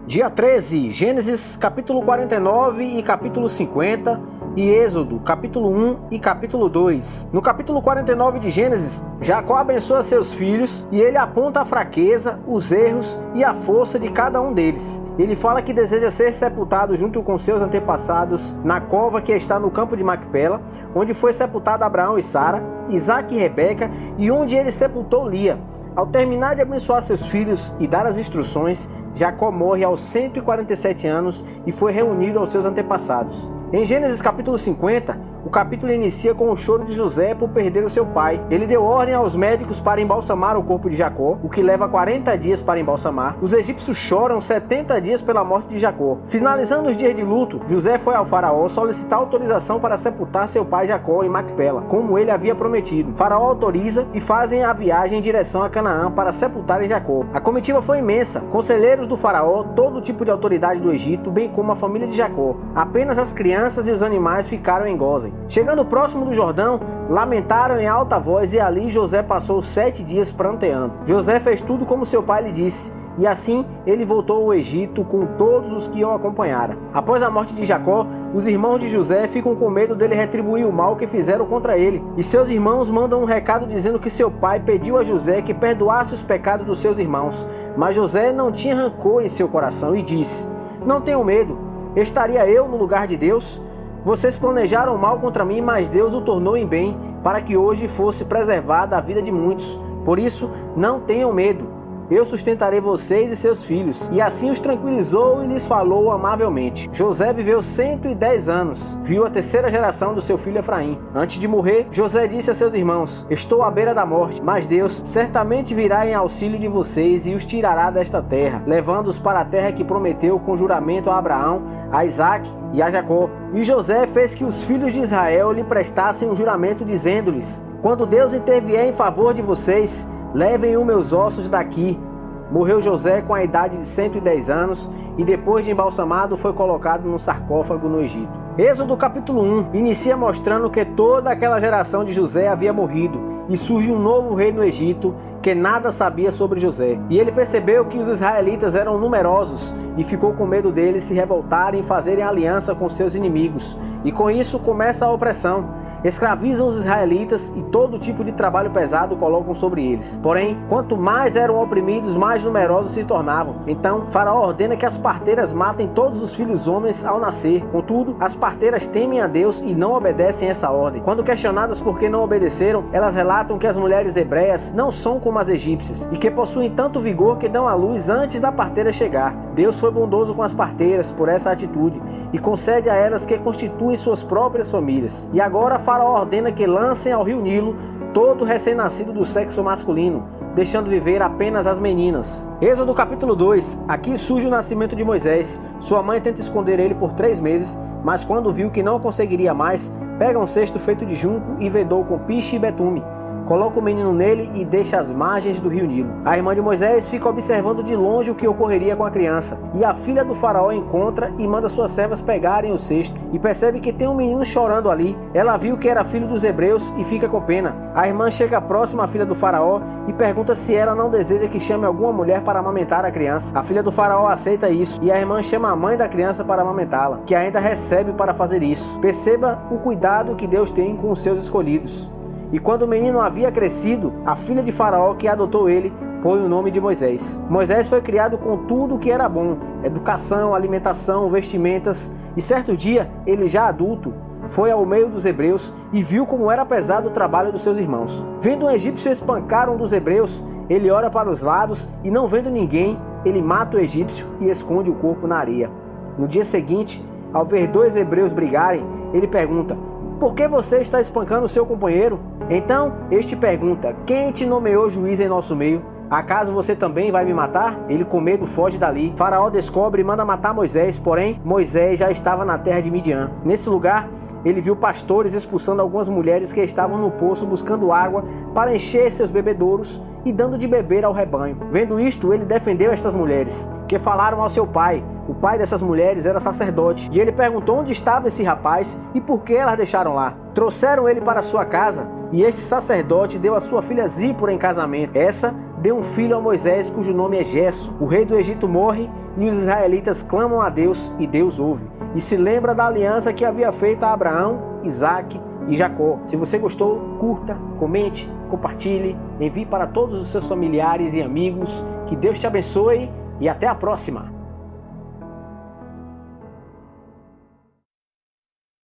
Dia 13, Gênesis capítulo 49 e capítulo 50 e Êxodo capítulo 1 e capítulo 2. No capítulo 49 de Gênesis, Jacó abençoa seus filhos e ele aponta a fraqueza, os erros e a força de cada um deles. Ele fala que deseja ser sepultado junto com seus antepassados na cova que está no campo de Macpela, onde foi sepultado Abraão e Sara, Isaac e Rebeca e onde ele sepultou Lia. Ao terminar de abençoar seus filhos e dar as instruções, Jacó morre aos 147 anos e foi reunido aos seus antepassados. Em Gênesis capítulo 50, o capítulo inicia com o choro de José por perder o seu pai. Ele deu ordem aos médicos para embalsamar o corpo de Jacó, o que leva 40 dias para embalsamar. Os egípcios choram 70 dias pela morte de Jacó. Finalizando os dias de luto, José foi ao faraó solicitar autorização para sepultar seu pai Jacó em Macpela, como ele havia prometido. O faraó autoriza e fazem a viagem em direção a Canaã para sepultarem Jacó. A comitiva foi imensa, conselheiros do faraó, todo tipo de autoridade do Egito, bem como a família de Jacó. Apenas as crianças e os animais ficaram em Gósen. Chegando próximo do Jordão, lamentaram em alta voz e ali José passou 7 dias pranteando. José fez tudo como seu pai lhe disse, e assim ele voltou ao Egito com todos os que o acompanharam. Após a morte de Jacó, os irmãos de José ficam com medo dele retribuir o mal que fizeram contra ele. E seus irmãos mandam um recado dizendo que seu pai pediu a José que perdoasse os pecados dos seus irmãos. Mas José não tinha rancor em seu coração e disse: "Não tenham medo, estaria eu no lugar de Deus? Vocês planejaram mal contra mim, mas Deus o tornou em bem, para que hoje fosse preservada a vida de muitos. Por isso, não tenham medo. Eu sustentarei vocês e seus filhos." E assim os tranquilizou e lhes falou amavelmente. José viveu 110 anos, viu a terceira geração do seu filho Efraim. Antes de morrer, José disse a seus irmãos: "Estou à beira da morte, mas Deus certamente virá em auxílio de vocês e os tirará desta terra, levando-os para a terra que prometeu com juramento a Abraão, a Isaac e a Jacó." E José fez que os filhos de Israel lhe prestassem um juramento dizendo-lhes: "Quando Deus intervier em favor de vocês, levem os meus ossos daqui." Morreu José com a idade de 110 anos e depois de embalsamado foi colocado num sarcófago no Egito. Êxodo capítulo 1 inicia mostrando que toda aquela geração de José havia morrido e surge um novo rei no Egito que nada sabia sobre José. E ele percebeu que os israelitas eram numerosos e ficou com medo deles se revoltarem e fazerem aliança com seus inimigos. E com isso começa a opressão. Escravizam os israelitas e todo tipo de trabalho pesado colocam sobre eles. Porém, quanto mais eram oprimidos, mais numerosos se tornavam. Então, Faraó ordena que as parteiras matem todos os filhos homens ao nascer. Contudo, as parteiras temem a Deus e não obedecem essa ordem. Quando questionadas por que não obedeceram, elas relatam que as mulheres hebreias não são como as egípcias e que possuem tanto vigor que dão à luz antes da parteira chegar. Deus foi bondoso com as parteiras por essa atitude e concede a elas que constituem suas próprias famílias. E agora Faraó ordena que lancem ao rio Nilo todo recém-nascido do sexo masculino, deixando viver apenas as meninas. Êxodo capítulo 2. Aqui surge o nascimento de Moisés. Sua mãe tenta esconder ele por 3 meses, mas quando viu que não conseguiria mais, pega um cesto feito de junco e vedou com piche e betume. Coloca o menino nele e deixa às margens do rio Nilo. A irmã de Moisés fica observando de longe o que ocorreria com a criança. E a filha do faraó encontra e manda suas servas pegarem o cesto e percebe que tem um menino chorando ali. Ela viu que era filho dos hebreus e fica com pena. A irmã chega próxima à filha do faraó e pergunta se ela não deseja que chame alguma mulher para amamentar a criança. A filha do faraó aceita isso e a irmã chama a mãe da criança para amamentá-la, que ainda recebe para fazer isso. Perceba o cuidado que Deus tem com os seus escolhidos. E quando o menino havia crescido, a filha de Faraó que adotou ele põe o nome de Moisés. Moisés foi criado com tudo o que era bom: educação, alimentação, vestimentas. E certo dia, ele já adulto, foi ao meio dos hebreus e viu como era pesado o trabalho dos seus irmãos. Vendo um egípcio espancar um dos hebreus, ele olha para os lados e, não vendo ninguém, ele mata o egípcio e esconde o corpo na areia. No dia seguinte, ao ver 2 hebreus brigarem, ele pergunta: "Por que você está espancando o seu companheiro?" Então este pergunta: "Quem te nomeou juiz em nosso meio? Acaso você também vai me matar?" Ele com medo foge dali. Faraó descobre e manda matar Moisés, porém Moisés já estava na terra de Midian. Nesse lugar, ele viu pastores expulsando algumas mulheres que estavam no poço buscando água para encher seus bebedouros e dando de beber ao rebanho. Vendo isto, ele defendeu estas mulheres, que falaram ao seu pai. O pai dessas mulheres era sacerdote, e ele perguntou onde estava esse rapaz e por que elas deixaram lá. Trouxeram ele para sua casa, e este sacerdote deu a sua filha Zípora em casamento. Essa deu um filho a Moisés cujo nome é Gerson. O rei do Egito morre e os israelitas clamam a Deus e Deus ouve. E se lembra da aliança que havia feita a Abraão, Isaque e Jacó. Se você gostou, curta, comente, compartilhe, envie para todos os seus familiares e amigos. Que Deus te abençoe e até a próxima!